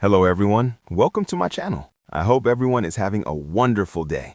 Hello everyone, welcome to my channel. I hope everyone is having a wonderful day.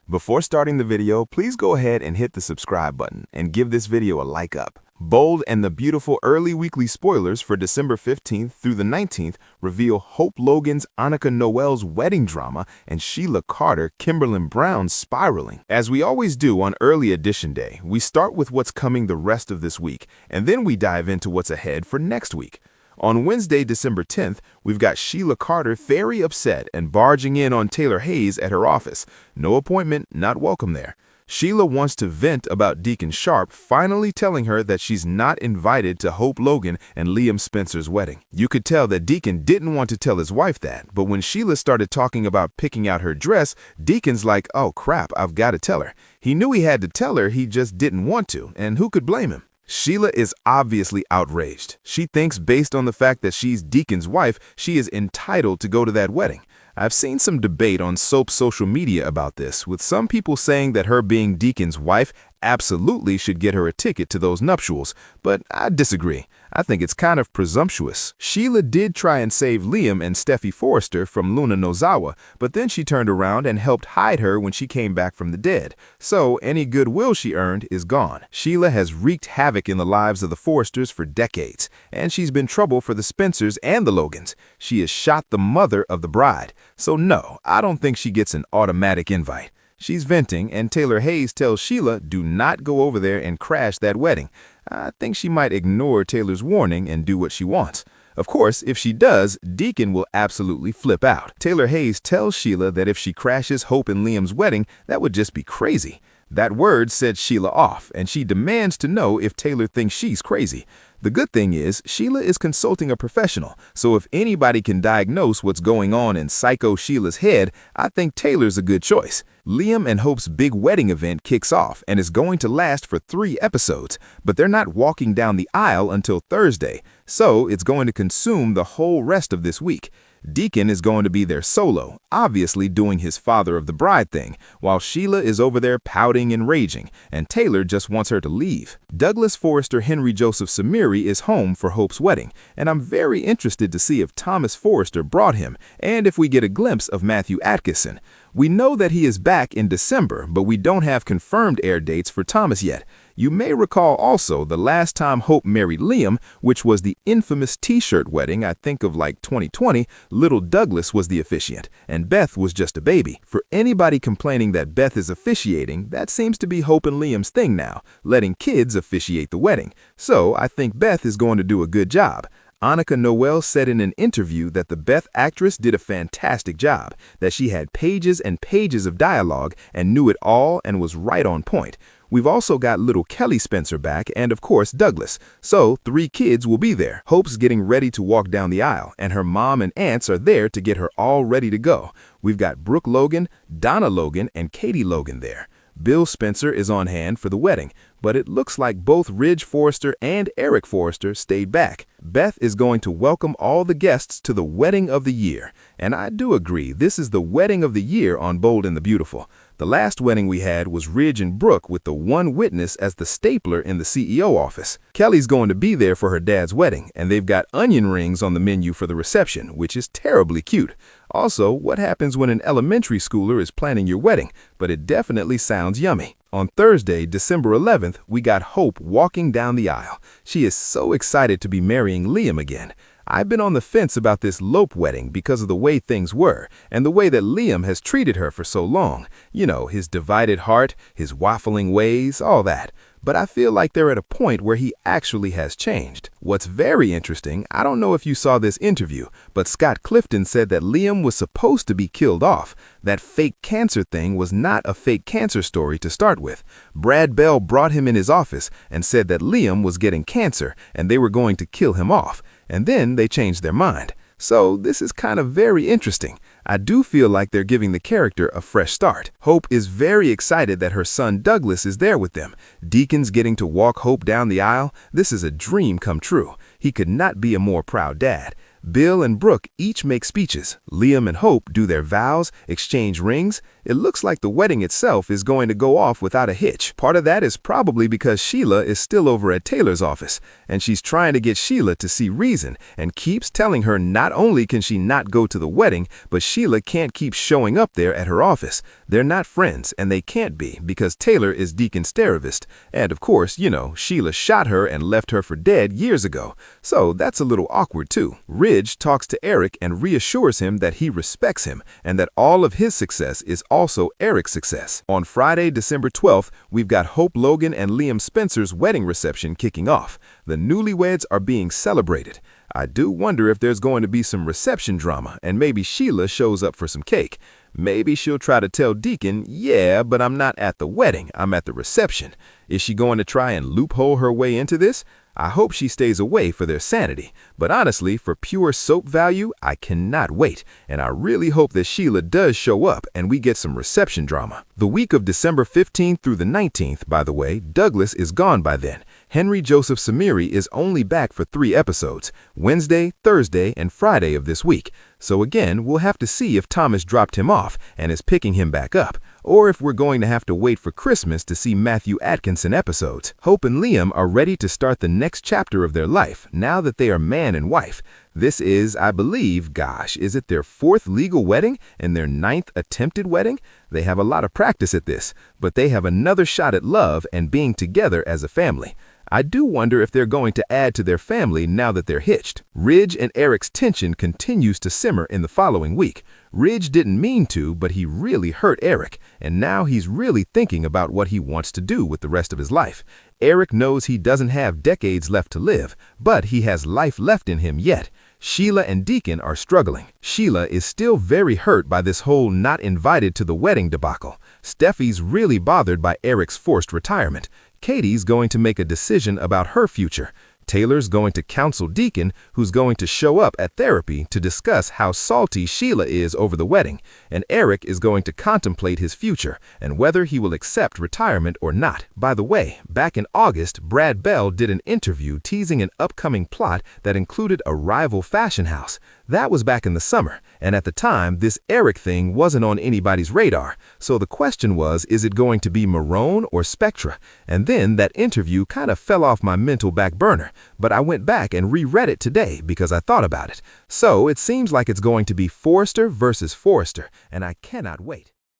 Before starting the video, please go ahead and hit the subscribe button and give this video a like up. Bold and the Beautiful early weekly spoilers for December 15th through the 19th reveal Hope Logan's Annika Noel's wedding drama and Sheila Carter Kimberlin Brown's spiraling. As we always do on early edition day, we start with what's coming the rest of this week, and then we dive into what's ahead for next week. On Wednesday, December 10th, we've got Sheila Carter very upset and barging in on Taylor Hayes at her office. No appointment, not welcome there. Sheila wants to vent about Deacon Sharp finally telling her that she's not invited to Hope Logan and Liam Spencer's wedding. You could tell that Deacon didn't want to tell his wife that, but when Sheila started talking about picking out her dress, Deacon's like, oh crap, I've got to tell her. He knew he had to tell her, he just didn't want to, and who could blame him? Sheila is obviously outraged. She thinks based on the fact that she's Deacon's wife, she is entitled to go to that wedding. I've seen some debate on Soap's social media about this, with some people saying that her being Deacon's wife absolutely should get her a ticket to those nuptials, but I disagree. I think it's kind of presumptuous. Sheila did try and save Liam and Steffy Forrester from Luna Nozawa, but then she turned around and helped hide her when she came back from the dead. So any goodwill she earned is gone. Sheila has wreaked havoc in the lives of the Forresters for decades, and she's been trouble for the Spencers and the Logans. She has shot the mother of the bride. So no, I don't think she gets an automatic invite. She's venting, and Taylor Hayes tells Sheila do not go over there and crash that wedding. I think she might ignore Taylor's warning and do what she wants. Of course, if she does, Deacon will absolutely flip out. Taylor Hayes tells Sheila that if she crashes Hope and Liam's wedding, that would just be crazy. That word sets Sheila off, and she demands to know if Taylor thinks she's crazy. The good thing is, Sheila is consulting a professional, so if anybody can diagnose what's going on in Psycho Sheila's head, I think Taylor's a good choice. Liam and Hope's big wedding event kicks off and is going to last for 3 episodes, but they're not walking down the aisle until Thursday, so it's going to consume the whole rest of this week. Deacon is going to be there solo, obviously doing his father of the bride thing, while Sheila is over there pouting and raging, and Taylor just wants her to leave. Douglas Forrester Henry Joseph Samiri is home for Hope's wedding, and I'm very interested to see if Thomas Forrester brought him, and if we get a glimpse of Matthew Atkinson. We know that he is back in December, but we don't have confirmed air dates for Thomas yet. You may recall also the last time Hope married Liam, which was the infamous t-shirt wedding, I think of like 2020, little Douglas was the officiant, and Beth was just a baby. For anybody complaining that Beth is officiating, that seems to be Hope and Liam's thing now, letting kids officiate the wedding. So I think Beth is going to do a good job. Annika Noel said in an interview that the Beth actress did a fantastic job, that she had pages and pages of dialogue and knew it all and was right on point. We've also got little Kelly Spencer back and, of course, Douglas. So 3 kids will be there. Hope's getting ready to walk down the aisle, and her mom and aunts are there to get her all ready to go. We've got Brooke Logan, Donna Logan, and Katie Logan there. Bill Spencer is on hand for the wedding, but it looks like both Ridge Forrester and Eric Forrester stayed back. Beth is going to welcome all the guests to the wedding of the year, and I do agree this is the wedding of the year on Bold and the Beautiful. The last wedding we had was Ridge and Brooke with the one witness as the stapler in the CEO office. Kelly's going to be there for her dad's wedding, and they've got onion rings on the menu for the reception, which is terribly cute. Also, what happens when an elementary schooler is planning your wedding? But it definitely sounds yummy. On Thursday, December 11th, we got Hope walking down the aisle. She is so excited to be marrying Liam again. I've been on the fence about this Lope wedding because of the way things were and the way that Liam has treated her for so long. You know, his divided heart, his waffling ways, all that. But I feel like they're at a point where he actually has changed. What's very interesting, I don't know if you saw this interview, but Scott Clifton said that Liam was supposed to be killed off. That fake cancer thing was not a fake cancer story to start with. Brad Bell brought him in his office and said that Liam was getting cancer and they were going to kill him off. And then they changed their mind. So this is kind of very interesting. I do feel like they're giving the character a fresh start. Hope is very excited that her son Douglas is there with them. Deacon's getting to walk Hope down the aisle. This is a dream come true. He could not be a more proud dad. Bill and Brooke each make speeches. Liam and Hope do their vows, exchange rings. It looks like the wedding itself is going to go off without a hitch. Part of that is probably because Sheila is still over at Taylor's office, and she's trying to get Sheila to see reason and keeps telling her not only can she not go to the wedding, but Sheila can't keep showing up there at her office. They're not friends, and they can't be because Taylor is Deacon Sterovist. And of course, you know, Sheila shot her and left her for dead years ago. So that's a little awkward too. Ridge talks to Eric and reassures him that he respects him and that all of his success is also Eric's success. On Friday, December 12th, we've got Hope Logan and Liam Spencer's wedding reception kicking off. The newlyweds are being celebrated. I do wonder if there's going to be some reception drama and maybe Sheila shows up for some cake. Maybe she'll try to tell Deacon, yeah, but I'm not at the wedding, I'm at the reception. Is she going to try and loophole her way into this? I hope she stays away for their sanity, but honestly, for pure soap value, I cannot wait, and I really hope that Sheila does show up and we get some reception drama. The week of December 15th through the 19th, by the way, Douglas is gone by then. Henry Joseph Samiri is only back for 3 episodes, Wednesday, Thursday, and Friday of this week. So again, we'll have to see if Thomas dropped him off and is picking him back up, or if we're going to have to wait for Christmas to see Matthew Atkinson episodes. Hope and Liam are ready to start the next chapter of their life now that they are man and wife. This is, I believe, gosh, is it their 4th legal wedding and their 9th attempted wedding? They have a lot of practice at this, but they have another shot at love and being together as a family. I do wonder if they're going to add to their family now that they're hitched. Ridge and Eric's tension continues to simmer in the following week. Ridge didn't mean to, but he really hurt Eric, and now he's really thinking about what he wants to do with the rest of his life. Eric knows he doesn't have decades left to live, but he has life left in him yet. Sheila and Deacon are struggling. Sheila is still very hurt by this whole not invited to the wedding debacle. Steffi's really bothered by Eric's forced retirement. Katie's going to make a decision about her future. Taylor's going to counsel Deacon, who's going to show up at therapy to discuss how salty Sheila is over the wedding, and Eric is going to contemplate his future and whether he will accept retirement or not. By the way, back in August, Brad Bell did an interview teasing an upcoming plot that included a rival fashion house. That was back in the summer, and at the time, this Eric thing wasn't on anybody's radar. So the question was, is it going to be Marone or Spectra? And then that interview kind of fell off my mental back burner, but I went back and reread it today because I thought about it. So it seems like it's going to be Forrester versus Forrester, and I cannot wait.